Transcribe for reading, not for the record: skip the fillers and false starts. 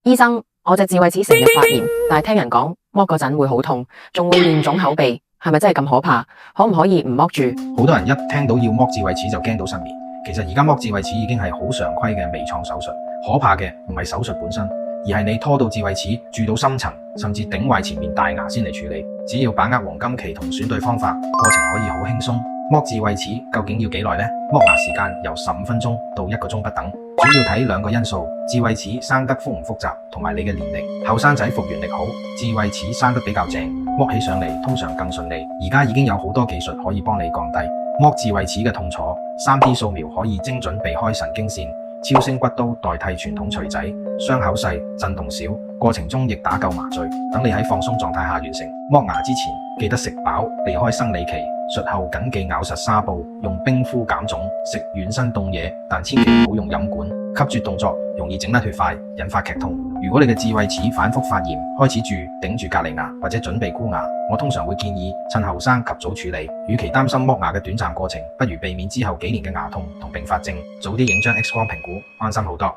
醫生，我隻智慧齒成日發炎，但係聽人講剝嗰陣會好痛，仲會面腫口鼻，係咪真係咁可怕？可唔可以唔剝住？好多人一聽到要剝智慧齒就驚到失眠。其實而家剝智慧齒已經係好常規嘅微創手術，可怕嘅唔係手術本身，而係你拖到智慧齒蛀到深層，甚至頂壞前面大牙先嚟處理。只要把握黃金期同選對方法，過程可以好輕鬆。剝智慧齒究竟要幾耐呢？剝牙時間由15分鐘到1個鐘不等，主要睇2個因素：智慧齒生得複唔複雜，同埋你嘅年齡。後生仔復原力好，智慧齒生得比較正，剝起上嚟通常更順利。而家已經有好多技術可以幫你降低剝智慧齒嘅痛楚。3D 掃描可以精準避開神經線，超聲骨刀代替傳統錘仔，傷口細，震動少，過程中亦打夠麻醉，等你喺放鬆狀態下完成。剝牙之前記得食飽，避開生理期。術後謹記咬實紗布，用冰敷減腫，食軟身凍嘢，但千祈唔好用飲管。吸啜動作容易整得血塊，引發劇痛。如果你嘅智慧齒反覆發炎，開始蛀，頂住隔離牙或者準備箍牙，我通常會建議趁後生及早處理。與其擔心剝牙嘅短暫過程，不如避免之後幾年嘅牙痛同併發症。早啲影張 X 光評估，安心好多。